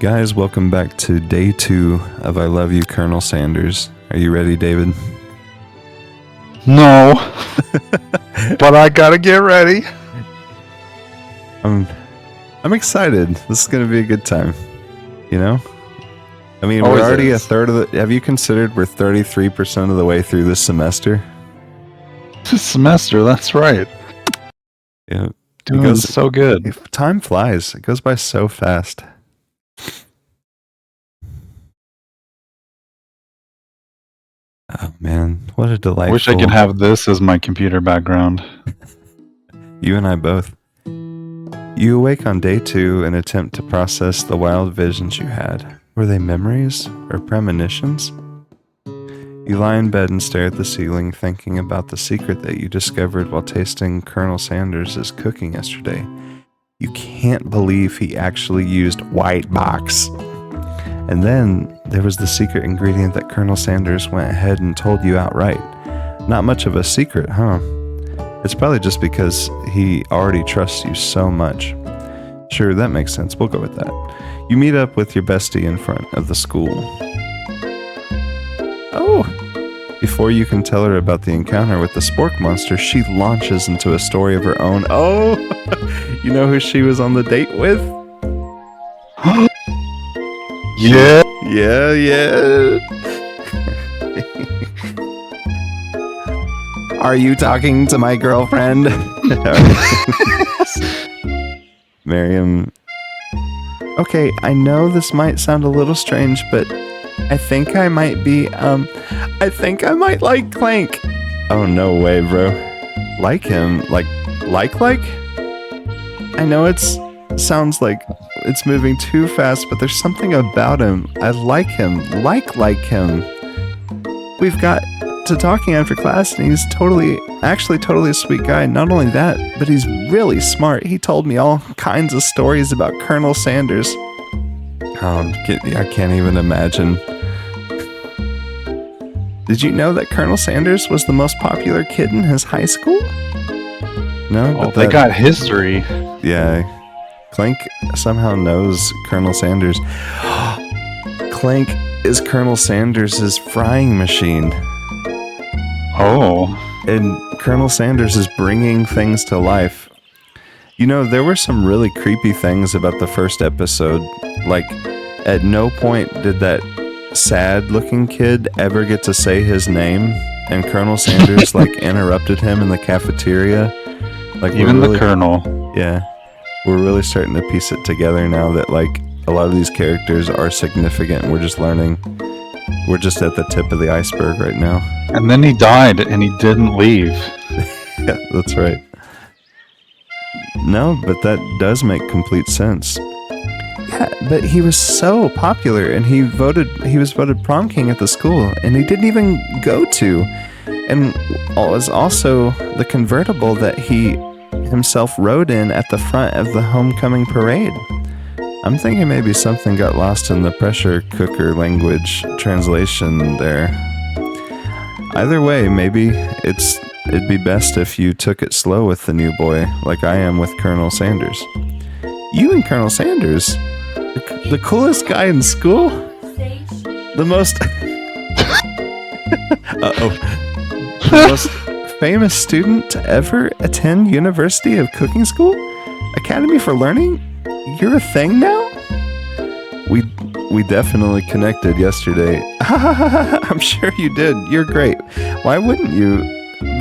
Guys, welcome back to day 2 of I Love You, Colonel Sanders. Are you ready, David? No, but I gotta get ready. I'm excited. This is going to be a good time. You know? I mean, Always we're already is. a third of the... Have you considered we're 33% of the way through this semester? This semester, that's right. Yeah. Doing goes- so good. Time flies. It goes by so fast. Oh, man. What a delightful... I wish I could have this as my computer background. You and I both. You awake on day 2 and attempt to process the wild visions you had. Were they memories or premonitions? You lie in bed and stare at the ceiling, thinking about the secret that you discovered while tasting Colonel Sanders' cooking yesterday. You can't believe he actually used white box. And then there was the secret ingredient that Colonel Sanders went ahead and told you outright. Not much of a secret, huh? It's probably just because he already trusts you so much. Sure, that makes sense. We'll go with that. You meet up with your bestie in front of the school. Oh! Before you can tell her about the encounter with the spork monster, she launches into a story of her own. Oh! You know who she was on the date with? Yeah. Yeah. Are you talking to my girlfriend? Miriam. Okay, I know this might sound a little strange, but I think I might be, I think I might like Clank. Oh, no way, bro. Like him? Like? I know sounds like it's moving too fast, but there's something about him. I like him. Like him. We've got to talking after class, and he's totally a sweet guy. Not only that, but he's really smart. He told me all kinds of stories about Colonel Sanders. I can't even imagine. Did you know that Colonel Sanders was the most popular kid in his high school? No, Oh, they got history. Yeah. Clank somehow knows Colonel Sanders. Clank is Colonel Sanders' frying machine. Oh. And Colonel Sanders is bringing things to life. You know, there were some really creepy things about the first episode. Like, at no point did that sad-looking kid ever get to say his name, and Colonel Sanders, interrupted him in the cafeteria. Even the Colonel. Yeah. We're really starting to piece it together now that, a lot of these characters are significant, and we're just learning. We're just at the tip of the iceberg right now. And then he died, and he didn't leave. Yeah, that's right. No, but that does make complete sense. Yeah, but he was so popular, and he was voted prom king at the school, and he didn't even go to. And was also the convertible that he himself rode in at the front of the homecoming parade. I'm thinking maybe something got lost in the pressure cooker language translation there. Either way, maybe it'd be best if you took it slow with the new boy, like I am with Colonel Sanders. You and Colonel Sanders? The coolest guy in school? The most... The most famous student to ever attend University of Cooking School? Academy for Learning? You're a thing now? We definitely connected yesterday. I'm sure you did. You're great. Why wouldn't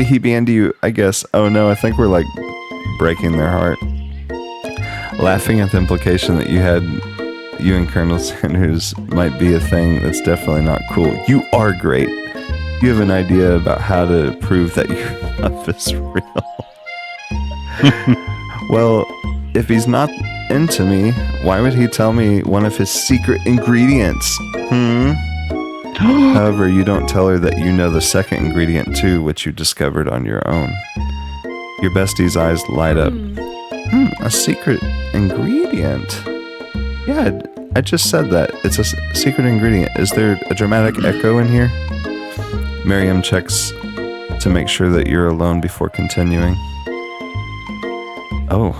he be into you, I guess? Oh no, I think we're breaking their heart. Laughing at the implication that you and Colonel Sanders might be a thing that's definitely not cool. You are great. You have an idea about how to prove that your love is real. Well, if he's not into me, why would he tell me one of his secret ingredients? However, you don't tell her that you know the second ingredient too, which you discovered on your own. Your bestie's eyes light up. A secret ingredient? Yeah, I just said that. It's a secret ingredient. Is there a dramatic echo in here? Miriam checks to make sure that you're alone before continuing. Oh.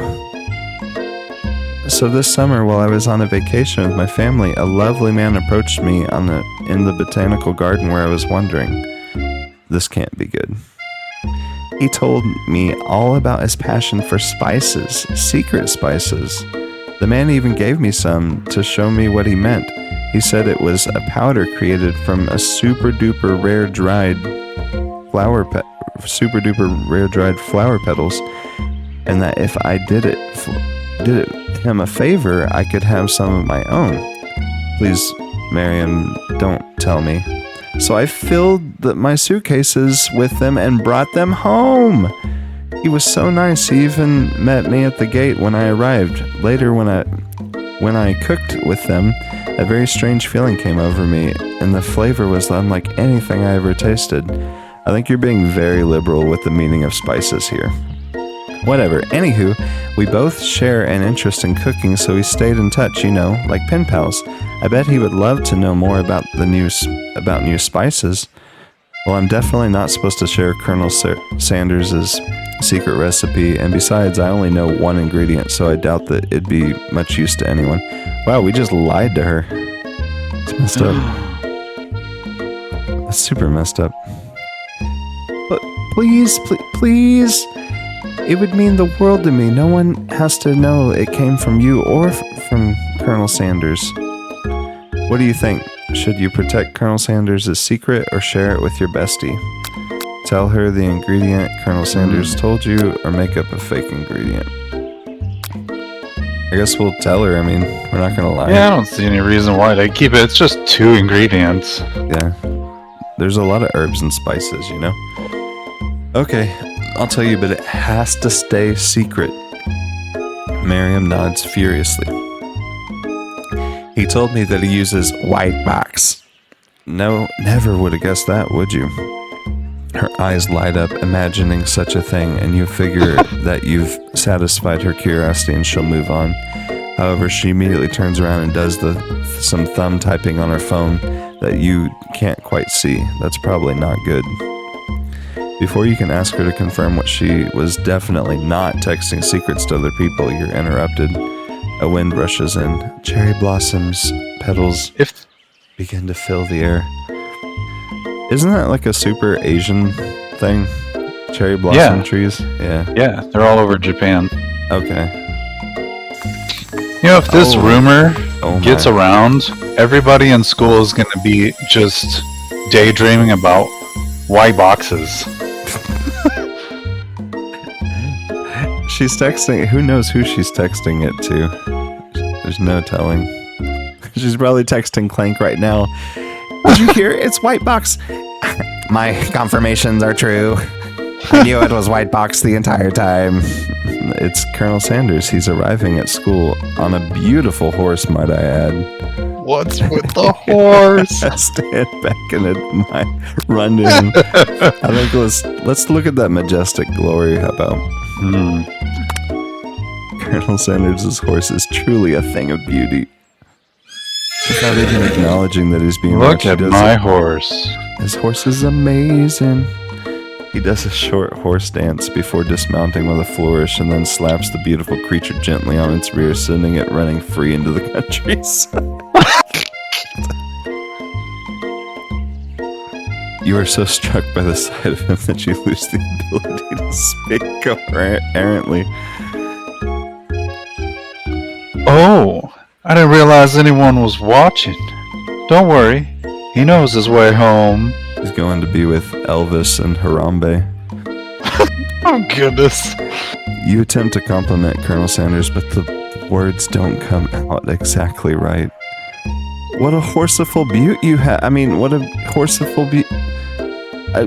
So this summer, while I was on a vacation with my family, a lovely man approached me in the botanical garden where I was wandering. This can't be good. He told me all about his passion for spices, secret spices. The man even gave me some to show me what he meant. He said it was a powder created from a super duper rare dried flower petals, and that if I did him a favor, I could have some of my own. Please, Miriam, don't tell me. So I filled my suitcases with them and brought them home. He was so nice. He even met me at the gate when I arrived. Later, when I cooked with them, a very strange feeling came over me, and the flavor was unlike anything I ever tasted. I think you're being very liberal with the meaning of spices here. Whatever. Anywho, we both share an interest in cooking, so we stayed in touch, like pen pals. I bet he would love to know more about new spices. Well, I'm definitely not supposed to share Colonel Sanders' secret recipe, and besides, I only know one ingredient, so I doubt that it'd be much use to anyone. Wow, we just lied to her. It's messed up. That's super messed up. But please, it would mean the world to me. No one has to know it came from you or from Colonel Sanders. What do you think? Should you protect Colonel Sanders' secret or share it with your bestie? Tell her the ingredient Colonel Sanders told you, or make up a fake ingredient. I guess we'll tell her. I mean, we're not gonna lie. Yeah, I don't see any reason why to keep it. It's just 2 ingredients. Yeah. There's a lot of herbs and spices, Okay, I'll tell you, but it has to stay secret. Miriam nods furiously. He told me that he uses white box. No, never would have guessed that, would you? Her eyes light up, imagining such a thing, and you figure that you've satisfied her curiosity and she'll move on. However, she immediately turns around and does some thumb typing on her phone that you can't quite see. That's probably not good. Before you can ask her to confirm what she was definitely not texting secrets to other people, you're interrupted. A wind rushes in. Cherry blossoms, petals begin to fill the air. Isn't that like a super Asian thing? Cherry blossom trees? Yeah. Yeah, they're all over Japan. Okay. If this rumor gets around, everybody in school is going to be just daydreaming about white boxes. She's texting. Who knows who she's texting it to? There's no telling. She's probably texting Clank right now. Did you hear? It's white box. My confirmations are true. I knew it was white box the entire time. It's Colonel Sanders. He's arriving at school on a beautiful horse, might I add. What's with the horse? I stand back and run in. I think let's look at that majestic glory. How about? Colonel Sanders' horse is truly a thing of beauty. Without even acknowledging that he's being Look at my horse. His horse is amazing. He does a short horse dance before dismounting with a flourish and then slaps the beautiful creature gently on its rear, sending it running free into the countryside. You are so struck by the sight of him that you lose the ability to speak coherently. Oh, I didn't realize anyone was watching. Don't worry, he knows his way home. He's going to be with Elvis and Harambe. Oh, goodness. You attempt to compliment Colonel Sanders, but the words don't come out exactly right. What a horseful beaut you have. I mean, what a horseful beaut. I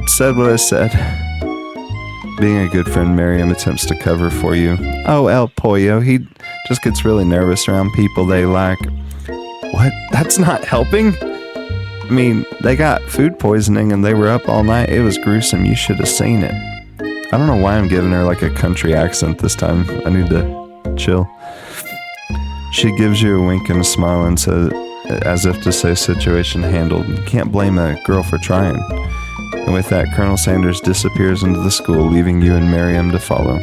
said what I said. Being a good friend, Miriam attempts to cover for you. Oh, El Pollo, he just gets really nervous around people they like. What? That's not helping? I mean, they got food poisoning and they were up all night. It was gruesome. You should have seen it. I don't know why I'm giving her like a country accent this time. I need to chill. She gives you a wink and a smile and says, as if to say, situation handled. Can't blame a girl for trying. And with that, Colonel Sanders disappears into the school, leaving you and Miriam to follow.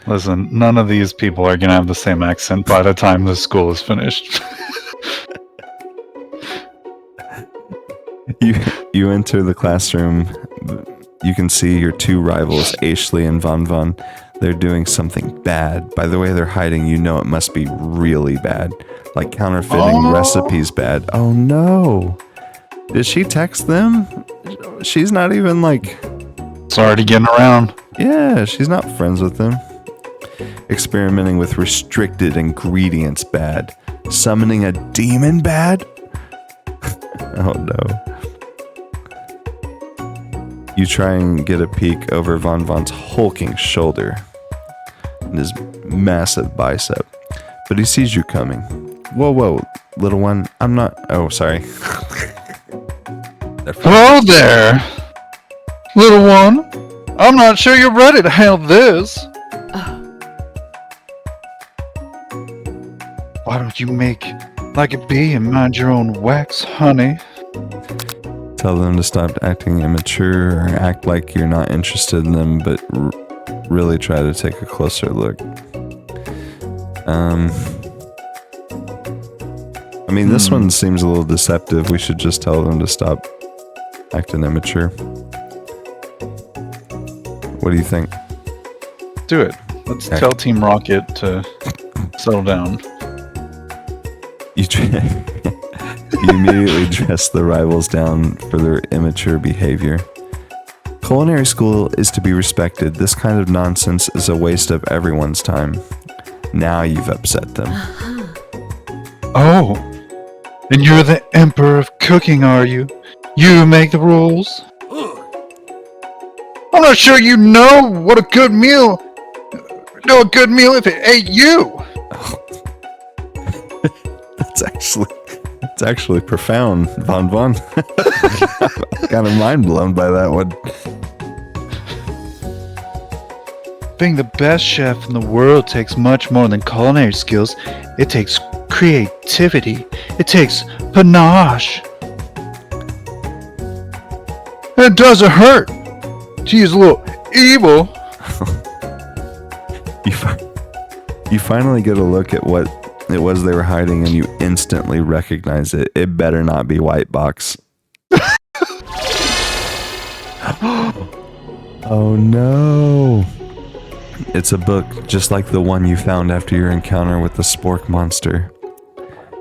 Listen, none of these people are gonna have the same accent by the time the school is finished. You enter the classroom. You can see your two rivals, Ashley and Von Von. They're doing something bad. By the way they're hiding, you know it must be really bad. Like counterfeiting recipes bad. Oh no. Did she text them? She's not even like... It's already getting around. Yeah, she's not friends with them. Experimenting with restricted ingredients bad. Summoning a demon bad? Oh no. You try and get a peek over Von Von's hulking shoulder and his massive bicep, but he sees you coming. Whoa, little one, I'm not... Oh, sorry. Hello there, little one. I'm not sure you're ready to handle this. Why don't you make like a bee and mind your own wax, honey? Tell them to stop acting immature or act like you're not interested in them, but really try to take a closer look. I mean, this one seems a little deceptive. We should just tell them to stop acting immature. What do you think? Do it. Let's tell Team Rocket to settle down. You immediately dress the rivals down for their immature behavior. Culinary school is to be respected. This kind of nonsense is a waste of everyone's time. Now you've upset them. Oh, and you're the emperor of cooking, are you? You make the rules? I'm not sure you know what a good meal if it ain't you. That's actually profound, Von Von. Kind of mind blown by that one. Being the best chef in the world takes much more than culinary skills. It takes creativity. It takes panache. And it doesn't hurt to use a little evil. You finally get a look at what it was they were hiding, and you instantly recognize it. It better not be White Box. Oh no. It's a book just like the one you found after your encounter with the spork monster.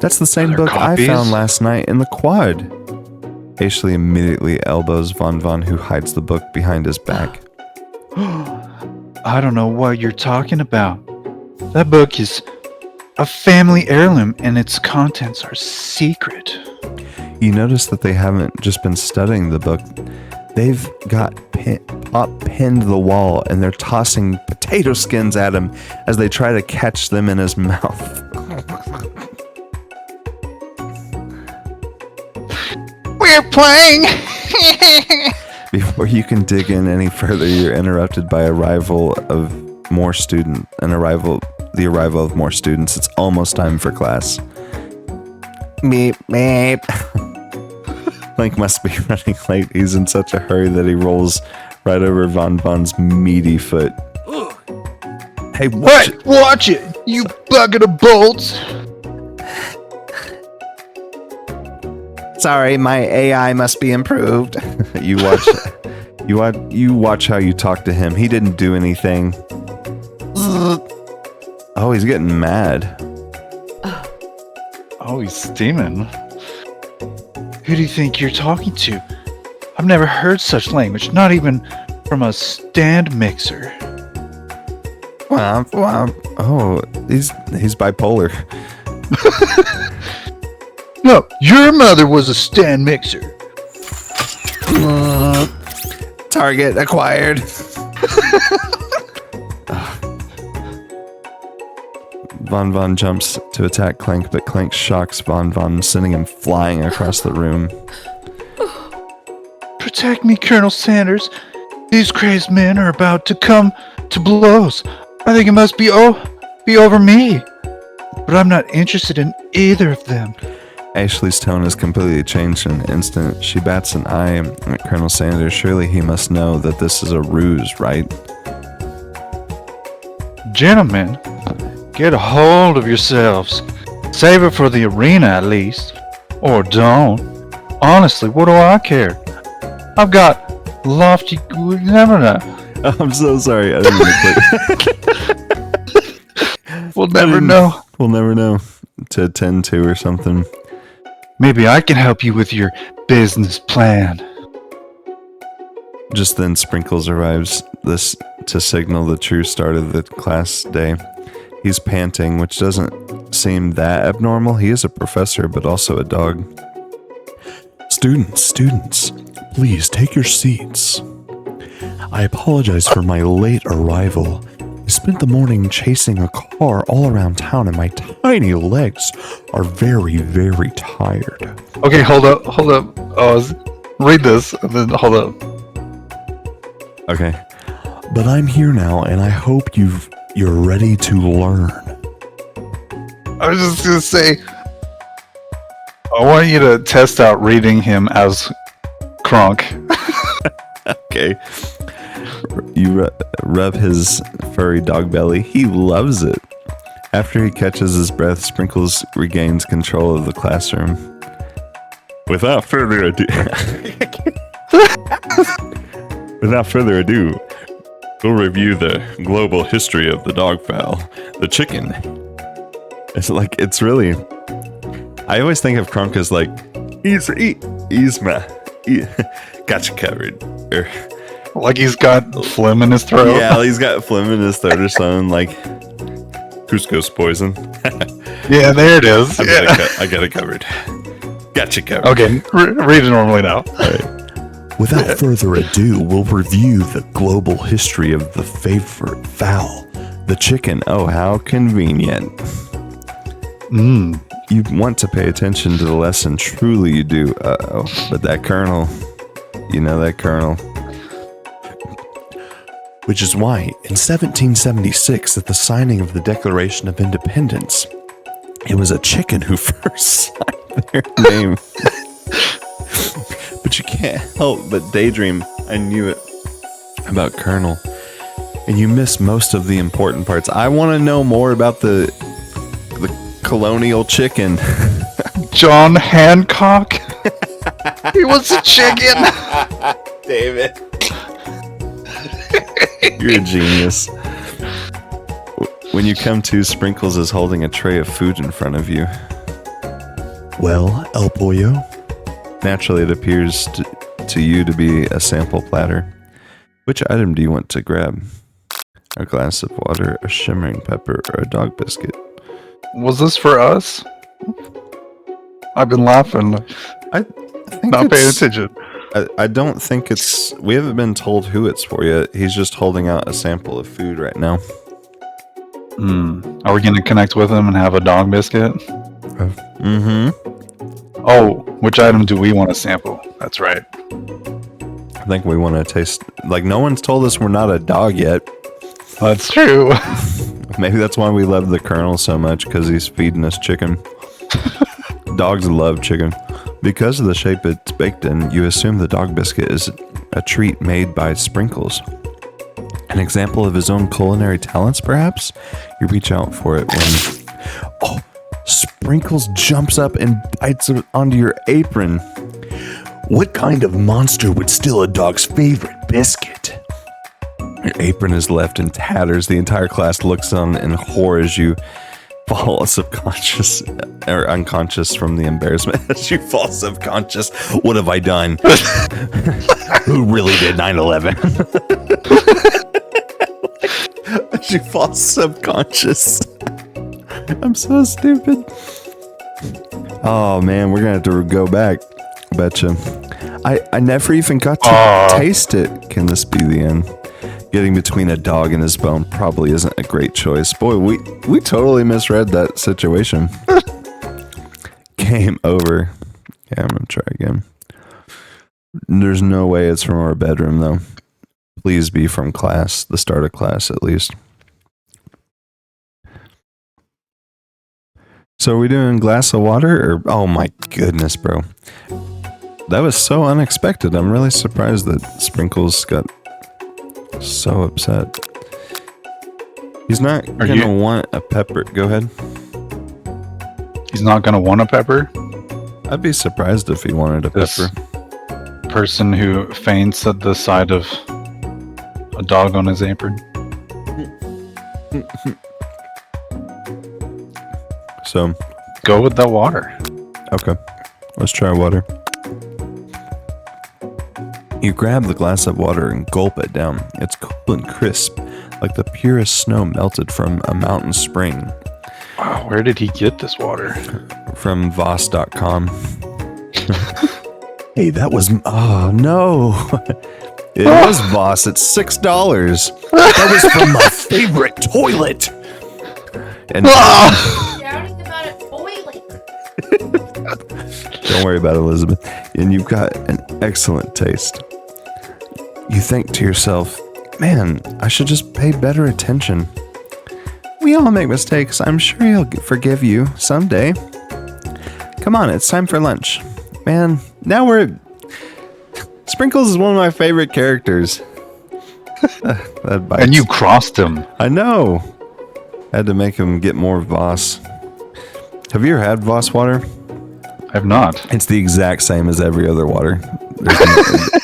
That's the same book copies? I found last night in the quad. Ashley immediately elbows Von Von, who hides the book behind his back. I don't know what you're talking about. That book is a family heirloom and its contents are secret. You notice that they haven't just been studying the book. They've got Pop pinned the wall, and they're tossing potato skins at him as they try to catch them in his mouth. We're playing! Before you can dig in any further, you're interrupted by the arrival of more students. It's almost time for class. Meep, meep. Link must be running late. He's in such a hurry that he rolls right over Von Von's meaty foot. Hey, watch it, you bucket of bolts! Sorry, my AI must be improved. You watch how you talk to him. He didn't do anything. Oh, he's getting mad. Oh, he's steaming. Who do you think you're talking to? I've never heard such language, not even from a stand mixer. Wow. Oh, he's bipolar. No, your mother was a stand mixer. Target acquired. Von Von jumps to attack Clank, but Clank shocks Von Von, sending him flying across the room. Protect me, Colonel Sanders. These crazed men are about to come to blows. I think it must be over me. But I'm not interested in either of them. Ashley's tone has completely changed in an instant. She bats an eye at Colonel Sanders. Surely he must know that this is a ruse, right? Gentlemen, get a hold of yourselves. Save it for the arena at least. Or don't. Honestly, what do I care? I've got lofty... Never know. I'm so sorry. I didn't mean to play. We'll never know. We'll never know. To attend to or something. Maybe I can help you with your business plan. Just then, Sprinkles arrives this to signal the true start of the class day. He's panting, which doesn't seem that abnormal. He is a professor, but also a dog. Students, please take your seats. I apologize for my late arrival. I spent the morning chasing a car all around town and my tiny legs are very, very tired. Okay, hold up. Read this, and then hold up. Okay. But I'm here now and I hope you're ready to learn. I was just gonna say, I want you to test out reading him as Kronk. Okay. You rub his furry dog belly. He loves it. After he catches his breath, Sprinkles regains control of the classroom. Without further ado, we'll review the global history of the dog fowl, the chicken. It's really... I always think of Kronk as like, got you covered. Like he's got phlegm in his throat. Yeah, he's got phlegm in his throat or something, like Cusco's poison. Yeah, there it is. I got it covered. Got you covered. Okay, read it normally now. Without further ado, we'll review the global history of the favorite fowl, The chicken. Oh, how convenient. You want to pay attention to the lesson. Truly you do. Uh-oh. But that colonel, that colonel. which is why in 1776 at the signing of the Declaration of Independence, it was a chicken who first signed Their name. But you can't help but daydream. I knew it about Colonel. And you miss most of the important parts. I want to know more about the colonial chicken. John Hancock. He was a chicken. David. You're a genius. When you come to, Sprinkles is holding a tray of food in front of you. Well, El Pollo? Naturally, it appears to you to be a sample platter. Which item do you want to grab? A glass of water, a shimmering pepper, or a dog biscuit? Was this for us? I've been laughing, I think not paying attention. I don't think it's... We haven't been told who it's for yet. He's just holding out a sample of food right now. Are we going to connect with him and have a dog biscuit? Mm-hmm. Oh, which item do we want to sample? That's right. I think we want to taste... Like, no one's told us we're not a dog yet. That's true. Maybe that's why we love the Colonel so much, because he's feeding us chicken. Dogs love chicken. Because of the shape it's baked in, you assume the dog biscuit is a treat made by Sprinkles. An example of his own culinary talents, perhaps? You reach out for it when... Oh, Sprinkles jumps up and bites it onto your apron. What kind of monster would steal a dog's favorite biscuit? Your apron is left in tatters. The entire class looks on in horror as you fall subconscious or unconscious from the embarrassment. As you fall subconscious. What have I done? Who really did 9/11? As you fall subconscious. I'm so stupid. Oh man, we're gonna have to go back. Betcha. I never even got to taste it. Can this be the end? Getting between a dog and his bone probably isn't a great choice. Boy, we totally misread that situation. Game over. Yeah, I'm gonna try again. There's no way it's from our bedroom, though. Please be from class, the start of class at least. So are we doing a glass of water? Or oh my goodness, bro. That was so unexpected. I'm really surprised that Sprinkles got so upset. He's not Are gonna you- want a pepper. Go ahead. He's not gonna want a pepper. I'd be surprised if he wanted a This pepper. person who faints at the sight of a dog on his apron. So, Go with the water. okay. Let's try water. You grab the glass of water and gulp it down. It's cool and crisp, like the purest snow melted from a mountain spring. Wow, where did he get this water? From Voss.com. Hey, that was. Oh, no. It was Voss. It's $6. That was from my favorite toilet. And Shouting about a toilet. don't worry about it, Elizabeth. And you've got an excellent taste. You think to yourself, man, I should just pay better attention. We all make mistakes. I'm sure he'll forgive you someday. Come on, it's time for lunch. Man, now we're... Sprinkles is one of my favorite characters. That bites. And you crossed him. I know. Had to make him get more Voss. Have you ever had Voss water? I have not. It's the exact same as every other water.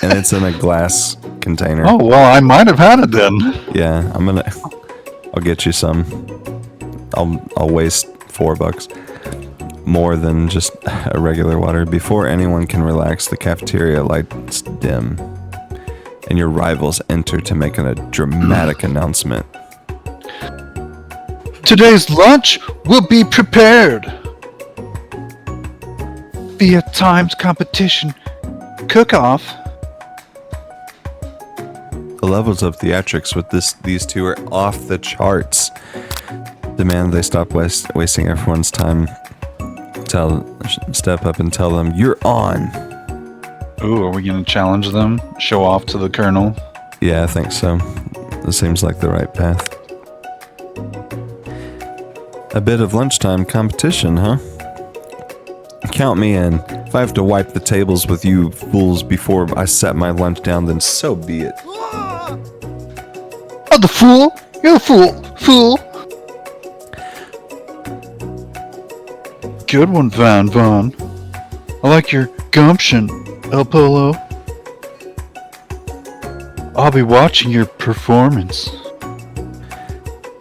And it's in a glass container. Oh, well, I might have had it then. Yeah, I'll get you some. I'll waste $4 more than just a regular water. Before anyone can relax, the cafeteria lights dim, and your rivals enter to make a dramatic announcement. Today's lunch will be prepared via timed competition cook-off. The levels of theatrics with these two are off the charts. Demand they stop wasting everyone's time. Step up and tell them, you're on. Ooh, are we gonna challenge them? Show off to the colonel? Yeah, I think so. This seems like the right path. A bit of lunchtime competition, huh? Count me in. If I have to wipe the tables with you fools before I set my lunch down, then so be it. Oh, the fool! You're a fool! Good one, Van Von. I like your gumption, El Polo. I'll be watching your performance.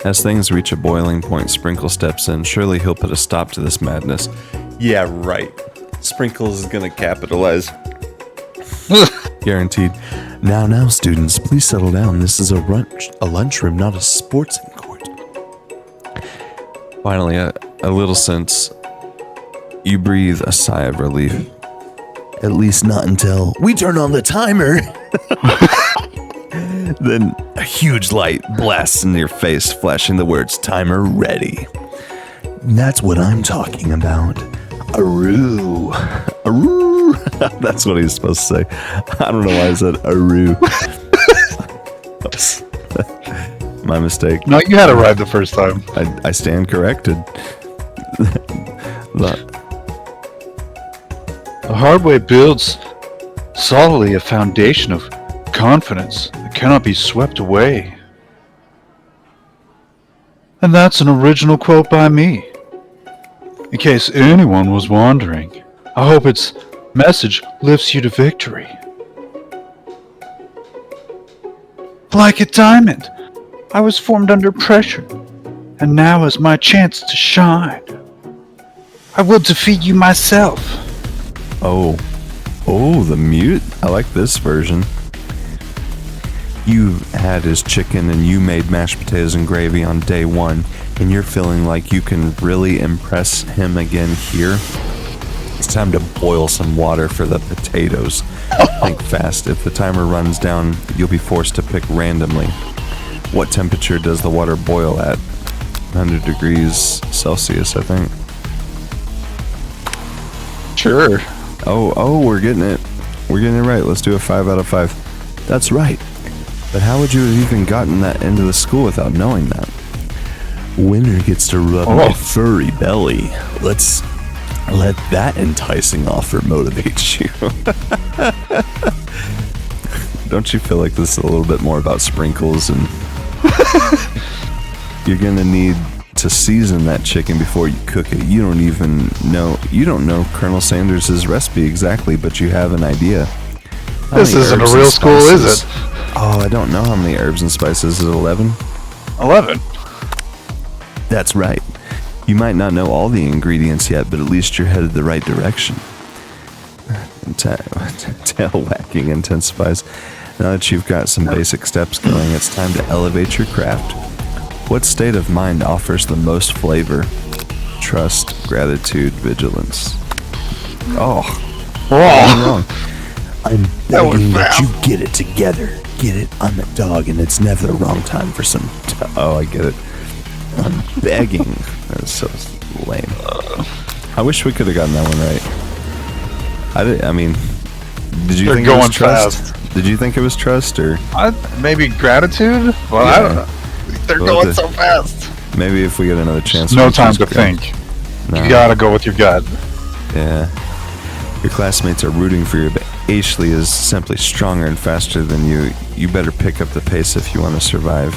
As things reach a boiling point, Sprinkle steps in. Surely he'll put a stop to this madness. Yeah, right. Sprinkles is gonna capitalize. Guaranteed. Now, students, please settle down. This is a lunchroom, not a sportsing court. Finally, a little sense. You breathe a sigh of relief. At least not until we turn on the timer. Then a huge light blasts in your face, flashing the words "timer ready." That's what I'm talking about. Aroo. Aroo. That's what he's supposed to say. I don't know why I said "aroo." My mistake. No, you had it right the first time. I stand corrected. The hard way builds solidly a foundation of confidence that cannot be swept away. And that's an original quote by me. In case anyone was wondering, I hope its message lifts you to victory. Like a diamond, I was formed under pressure, and now is my chance to shine. I will defeat you myself. Oh, the mute. I like this version. You had his chicken and you made mashed potatoes and gravy on day one, and you're feeling like you can really impress him again here. It's time to boil some water for the potatoes. Think fast. If the timer runs down, you'll be forced to pick randomly. What temperature does the water boil at? 100 degrees Celsius, I think. Sure. Oh, we're getting it. We're getting it right. Let's do a 5 out of 5. That's right. But how would you have even gotten that into the school without knowing that? Winner gets to rub my furry belly. Let's let that enticing offer motivate you. Don't you feel like this is a little bit more about Sprinkles and You're gonna need to season that chicken before you cook it. You don't know Colonel Sanders' recipe exactly, but you have an idea. How This many isn't a herbs and real school, is spices- it? Oh, I don't know how many herbs and spices. Is it 11? 11. That's right. You might not know all the ingredients yet, but at least you're headed the right direction. Tail wagging intensifies. Now that you've got some basic steps going, it's time to elevate your craft. What state of mind offers the most flavor? Trust, gratitude, vigilance. Oh, I'm wrong. I'm That was begging that fast. you get it together. Get it? I'm a dog, and it's never the wrong time for some. Oh, I get it. I'm begging. That's so lame. I wish we could have gotten that one right. I mean, did you They're think it was going trust? fast. Did you think it was trust, or Maybe gratitude? Well, I don't Yeah. know. They're Well, going the- so fast. maybe if we get another chance? No we'll time choose to grat- think. No. You gotta go with your gut. Yeah. Your classmates are rooting for you, but Ashley is simply stronger and faster than you. You better pick up the pace if you want to survive.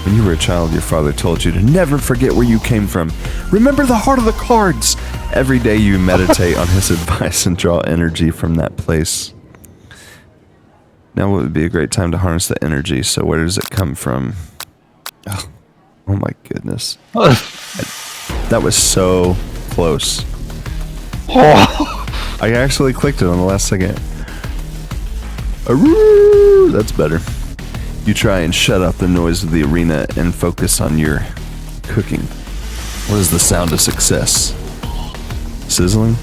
When you were a child, your father told you to never forget where you came from. Remember the heart of the cards. Every day you meditate on his advice and draw energy from that place. Now what would be a great time to harness the energy? So where does it come from? Oh my goodness. That was so close. Oh, I actually clicked it on the last second. Aroo! That's better. You try and shut out the noise of the arena and focus on your cooking. What is the sound of success? Sizzling?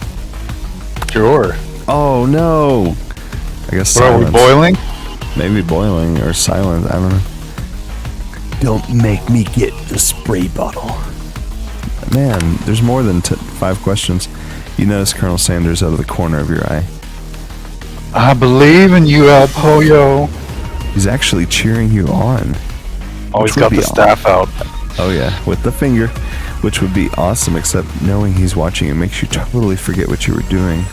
sure. Oh no! I guess What are we silence. boiling? Maybe boiling or silent. I don't know. Don't make me get the spray bottle. Man, there's more than 5 questions. You notice Colonel Sanders out of the corner of your eye. I believe in you, El Pollo. He's actually cheering you on. Oh, Which he's would got be the staff out. Oh yeah, with the finger, which would be awesome, except knowing he's watching it makes you totally forget what you were doing.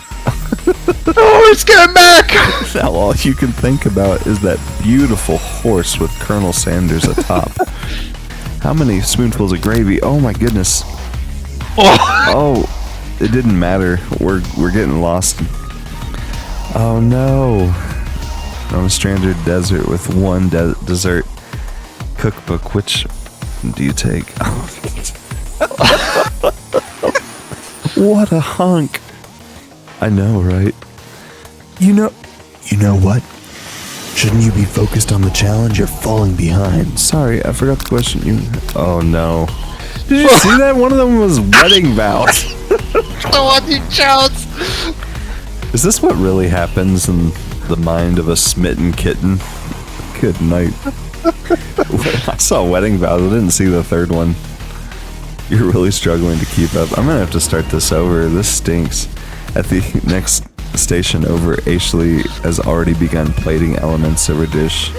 Oh, it's getting back! Now all you can think about is that beautiful horse with Colonel Sanders atop. How many spoonfuls of gravy? Oh my goodness. Oh, Oh, it didn't matter. We're getting lost. Oh no. On a stranded desert with one dessert cookbook, which do you take? What a hunk. I know, right? You know what? Shouldn't you be focused on the challenge? You're falling behind. Sorry, I forgot the question. Oh no. Did you see that? One of them was wedding vows. Is this what really happens in the mind of a smitten kitten? Good night. I saw wedding vows. I didn't see the third one. You're really struggling to keep up. I'm gonna have to start this over. This stinks. At the next station over, Ashley has already begun plating elements of her dish.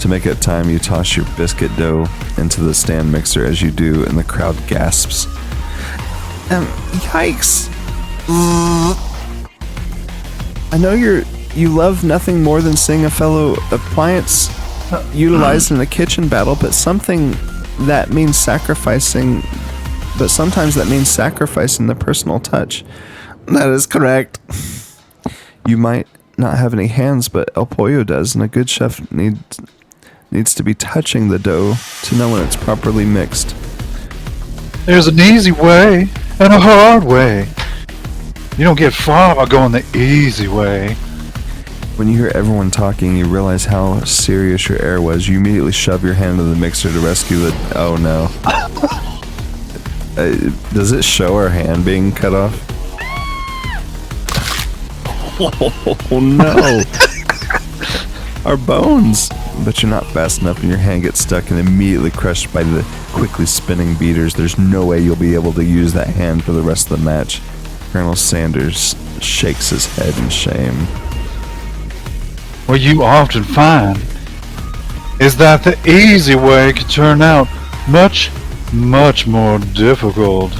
To make it time, you toss your biscuit dough into the stand mixer as you do, and the crowd gasps. Yikes! I know you love nothing more than seeing a fellow appliance utilized in a kitchen battle, but sometimes that means sacrificing the personal touch. That is correct. You might not have any hands, but El Pollo does, and a good chef needs to be touching the dough to know when it's properly mixed. there's an easy way and a hard way. You don't get far by going the easy way. When you hear everyone talking, you realize how serious your error was. You immediately shove your hand into the mixer to rescue the... Oh no. Does it show our hand being cut off? Oh no. Our bones. But you're not fast enough and your hand gets stuck and immediately crushed by the quickly spinning beaters. There's no way you'll be able to use that hand for the rest of the match. Colonel Sanders shakes his head in shame. What you often find is that the easy way can turn out much, much more difficult.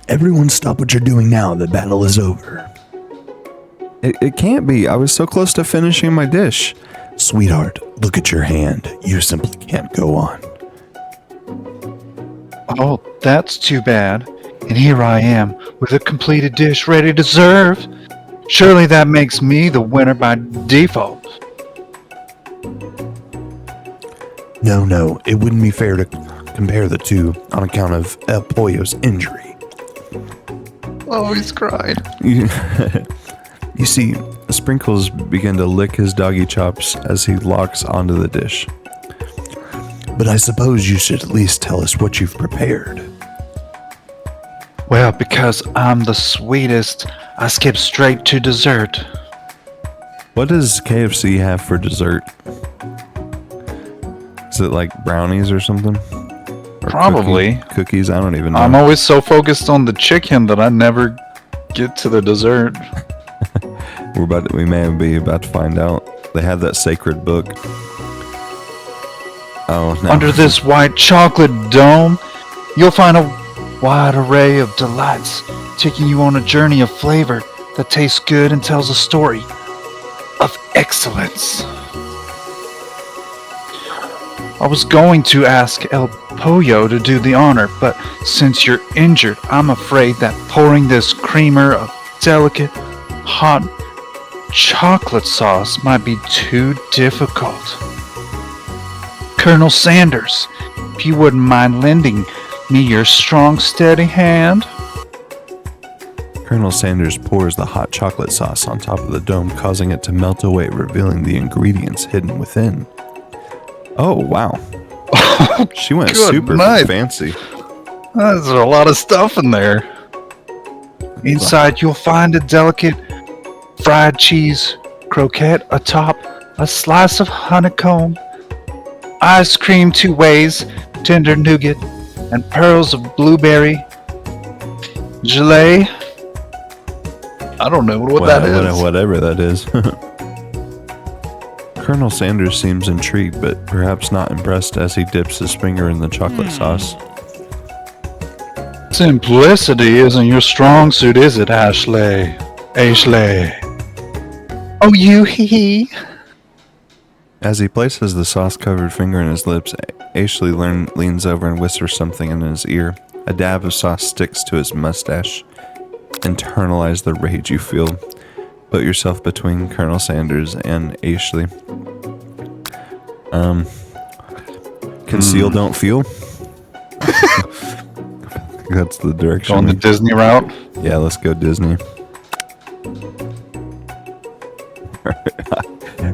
Everyone stop what you're doing now. The battle is over. It can't be. I was so close to finishing my dish. Sweetheart, look at your hand. You simply can't go on. Oh, that's too bad. And here I am, with a completed dish ready to serve. Surely that makes me the winner by default. No, it wouldn't be fair to compare the two on account of El Pollo's injury. Oh, he's cried. You see, Sprinkles begin to lick his doggy chops as he locks onto the dish. But I suppose you should at least tell us what you've prepared. Well, because I'm the sweetest, I skip straight to dessert. What does KFC have for dessert? Is it like brownies or something? Or Probably. cookies? I don't even know. I'm always so focused on the chicken that I never get to the dessert. We may be about to find out. They have that sacred book. Oh no. Under this white chocolate dome, you'll find a wide array of delights, taking you on a journey of flavor that tastes good and tells a story of excellence. I was going to ask El Pollo to do the honor, but since you're injured, I'm afraid that pouring this creamer of delicate, hot chocolate sauce might be too difficult. Colonel Sanders, if you wouldn't mind lending me your strong, steady hand. Colonel Sanders pours the hot chocolate sauce on top of the dome, causing it to melt away, revealing the ingredients hidden within. Oh, wow. She went Good super night. fancy. There's a lot of stuff in there. Inside, you'll find a delicate fried cheese croquette atop a slice of honeycomb, ice cream 2 ways, tender nougat, and pearls of blueberry gelée. I don't know what that is. Whatever that is. Colonel Sanders seems intrigued, but perhaps not impressed as he dips his finger in the chocolate sauce. Simplicity isn't your strong suit, is it, Ashley? Ashley. Oh, you hee. As he places the sauce-covered finger in his lips, Ashley leans over and whispers something in his ear. A dab of sauce sticks to his mustache. Internalize the rage you feel. Put yourself between Colonel Sanders and Ashley. Conceal, don't feel. That's the direction. On the Disney route. Yeah, let's go Disney.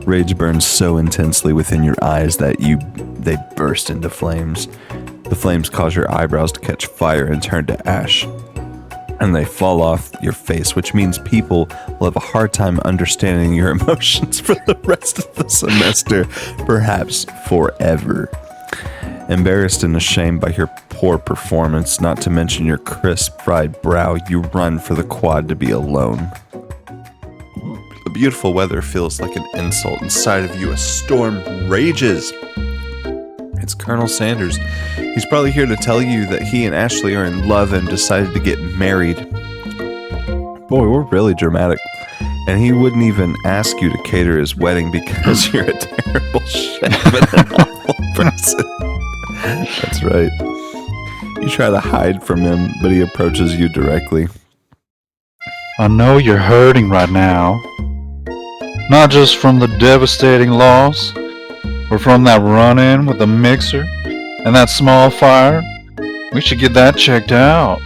Rage burns so intensely within your eyes that they burst into flames. The flames cause your eyebrows to catch fire and turn to ash. And they fall off your face, which means people will have a hard time understanding your emotions for the rest of the semester, perhaps forever. Embarrassed and ashamed by your poor performance, not to mention your crisp, fried brow, you run for the quad to be alone. The beautiful weather feels like an insult. Inside of you, a storm rages. It's Colonel Sanders. He's probably here to tell you that he and Ashley are in love and decided to get married. Boy, we're really dramatic. And he wouldn't even ask you to cater his wedding because you're a terrible chef and an awful person. That's right. You try to hide from him, but he approaches you directly. I know you're hurting right now. Not just from the devastating loss, or from that run-in with the mixer and that small fire. We should get that checked out.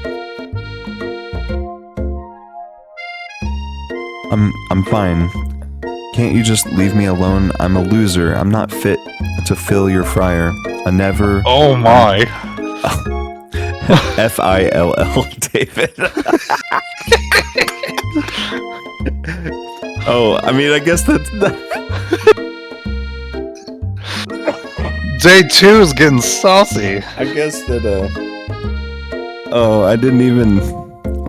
I'm fine. Can't you just leave me alone? I'm a loser. I'm not fit to fill your fryer. I never... Oh my. F-I-L-L, David. Oh, I mean, I guess that's... Day 2 is getting saucy. I guess that, Oh, I didn't even...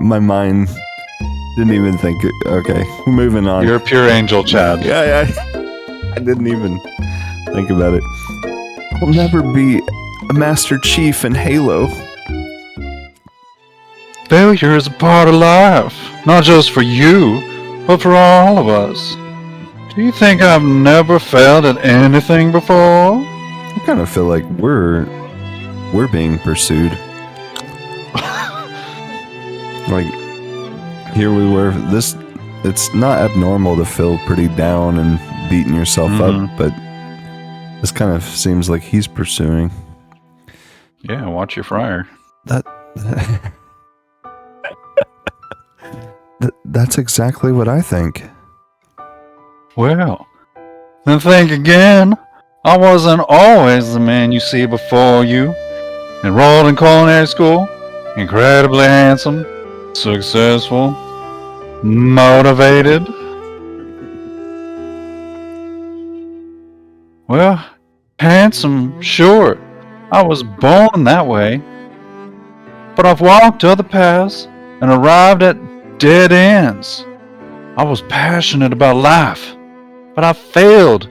My mind didn't even think... Okay, moving on. You're a pure angel, Chad. Yeah, I didn't even think about it. I'll never be a Master Chief in Halo. Failure is a part of life. Not just for you, but for all of us. Do you think I've never failed at anything before? I kind of feel like we're being pursued. Like, here we were. It's not abnormal to feel pretty down and beating yourself up, but this kind of seems like he's pursuing. Yeah, watch your fryer. That's exactly what I think. Well, then think again. I wasn't always the man you see before you. Enrolled in culinary school, incredibly handsome, successful, motivated. Well, handsome, sure. I was born that way. But I've walked other paths and arrived at dead ends. I was passionate about life, but I failed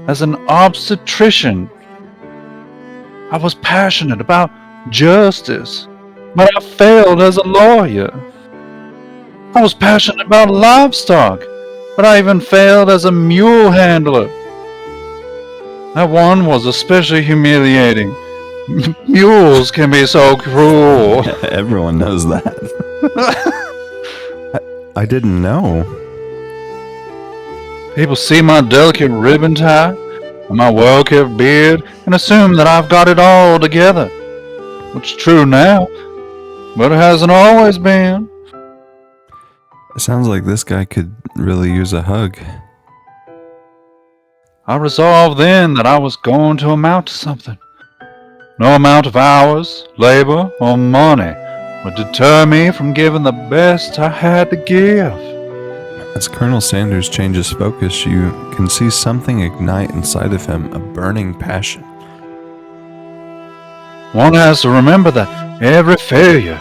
as an obstetrician. I was passionate about justice, but I failed as a lawyer. I was passionate about livestock, but I even failed as a mule handler. That one was especially humiliating. Mules can be so cruel. Everyone knows that. I didn't know. People see my delicate ribbon tie and my well-kept beard and assume that I've got it all together. Which is true now, but it hasn't always been. It sounds like this guy could really use a hug. I resolved then that I was going to amount to something. No amount of hours, labor, or money would deter me from giving the best I had to give. As Colonel Sanders changes focus, you can see something ignite inside of him, a burning passion. One has to remember that every failure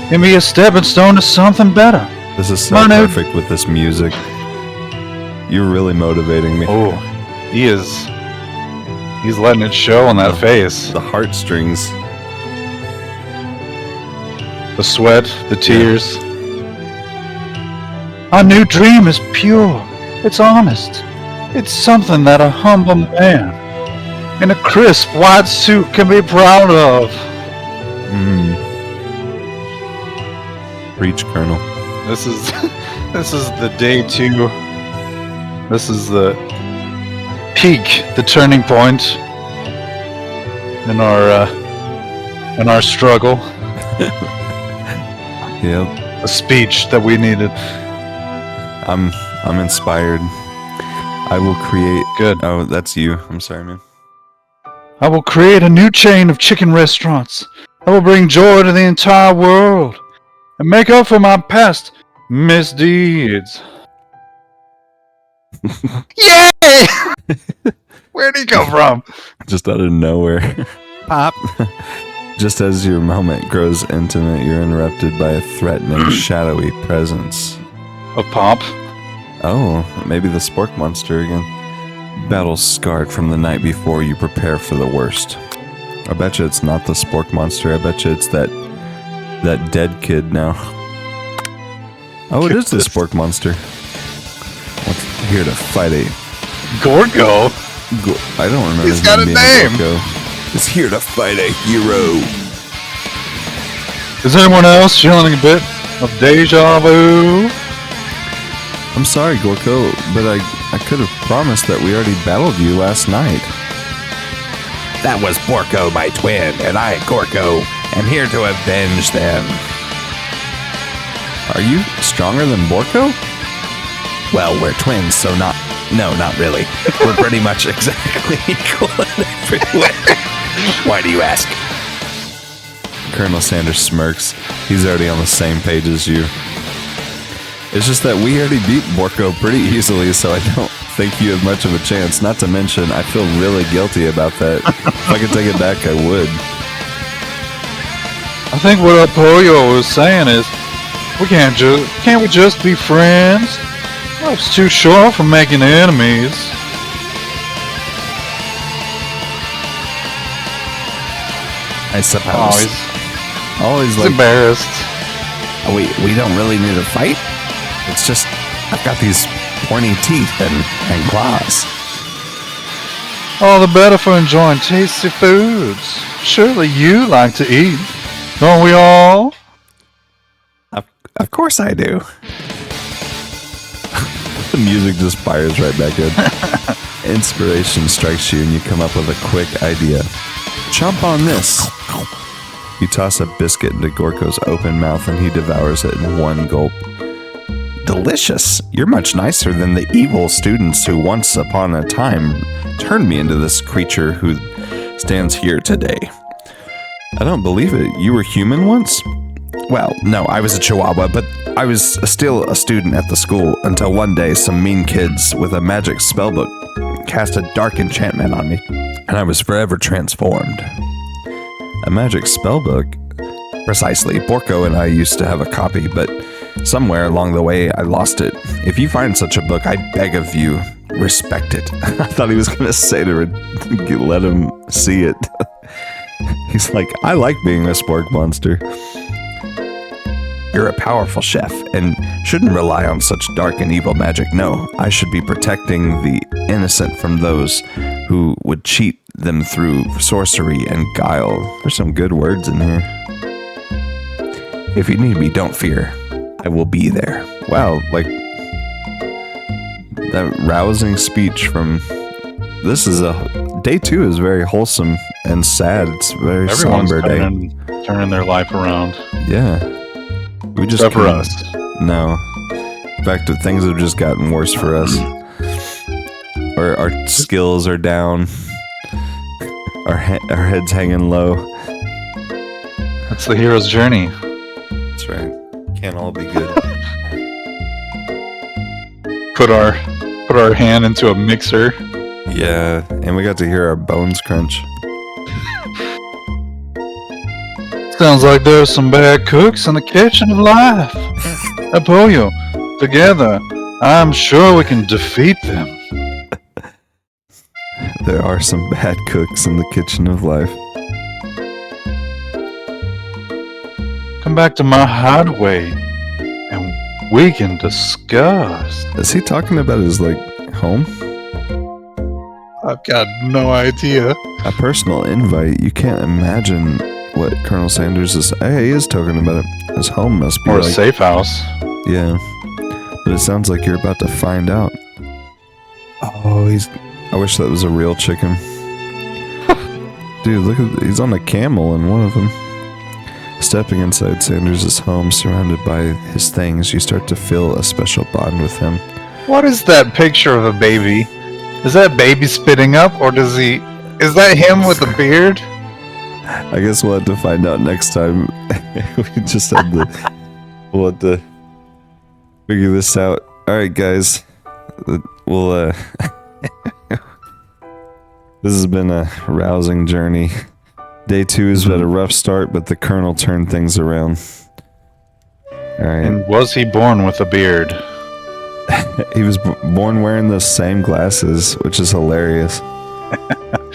can be a stepping stone to something better. This is so My new- perfect with this music. You're really motivating me. Oh, he is. He's letting it show on that face. The heartstrings. The sweat, the tears. Our new dream is pure. It's honest. It's something that a humble man in a crisp white suit can be proud of. Preach, Colonel. This is the day 2. This is the peak, the turning point in our struggle. Yep. A speech that we needed. I'm inspired. I will create. Good. Oh, that's you. I'm sorry, man. I will create a new chain of chicken restaurants that will bring joy to the entire world and make up for my past misdeeds. Yay! Where'd he come from? Just out of nowhere. Pop. Just as your moment grows intimate, you're interrupted by a threatening, shadowy presence. A pop? Oh, maybe the Spork monster again. Battle scarred from the night before, you prepare for the worst. I bet you it's not the Spork monster. I bet you it's that dead kid now. Oh, it is the Spork monster. What's here to fight a Gorgo? I don't remember. He's his got a being name. Gorgo. Is here to fight a hero. Is anyone else feeling a bit of deja vu? I'm sorry, Gorko, but I could have promised that we already battled you last night. That was Borko, my twin, and I, Gorko, am here to avenge them. Are you stronger than Borko? Well, we're twins, so not really. We're pretty much exactly equal in every way. Why do you ask? Colonel Sanders smirks. He's already on the same page as you. It's just that we already beat Borko pretty easily, so I don't think you have much of a chance. Not to mention, I feel really guilty about that. If I could take it back, I would. I think what Apoyo was saying is, can't we just be friends? Life's too short for making enemies. I suppose. Always He's like, embarrassed. We don't really need to fight. it's just, I've got these pointy teeth and claws. All the better for enjoying tasty foods. Surely you like to eat, don't we all? Of course I do. The music just fires right back in. Inspiration strikes you and you come up with a quick idea. Chomp on this. You toss a biscuit into Gorko's open mouth and he devours it in one gulp. Delicious. You're much nicer than the evil students who once upon a time turned me into this creature who stands here today. I don't believe it. You were human once? Well, no, I was a Chihuahua, but I was still a student at the school until one day some mean kids with a magic spellbook cast a dark enchantment on me, and I was forever transformed. A magic spellbook? Precisely. Borko and I used to have a copy, but somewhere along the way I lost it. If you find such a book, I beg of you, respect it. I thought he was going to say to let him see it. He's like, I like being a spork monster. You're a powerful chef and shouldn't rely on such dark and evil magic. No, I should be protecting the innocent from those who would cheat them through sorcery and guile. There's some good words in here. If you need me, don't fear. I will be there. Wow, like that rousing speech from this is day 2 is very wholesome and sad. It's a very Everyone's somber day. turning their life around. Yeah. We just Except for couldn't- us. No. In fact, things have just gotten worse for us. Our skills are down. Our heads hanging low. That's the hero's journey. That's right. Can't all be good. Put our hand into a mixer. Yeah, and we got to hear our bones crunch. Sounds like there's some bad cooks in the kitchen of life. Apoyo, together, I'm sure we can defeat them. There are some bad cooks in the kitchen of life. Come back to my hideaway, and we can discuss. Is he talking about his, home? I've got no idea. A personal invite. You can't imagine what Colonel Sanders is. Hey, he is talking about it. His home must be Or a safe house. Yeah. But it sounds like you're about to find out. Oh, I wish that was a real chicken. Dude, look at, he's on a camel in one of them. Stepping inside Sanders' home, surrounded by his things, you start to feel a special bond with him. What is that picture of a baby? Is that baby spitting up, or is that him with the beard? I guess we'll have to find out next time. We just had we'll have to figure this out. Alright, guys. We'll, this has been a rousing journey. Day 2 has had a rough start, but the Colonel turned things around. Alright. And was he born with a beard? He was born wearing those same glasses, which is hilarious.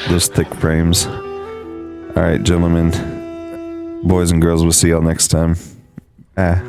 Those thick frames. Alright, gentlemen. Boys and girls, we'll see y'all next time. Ah.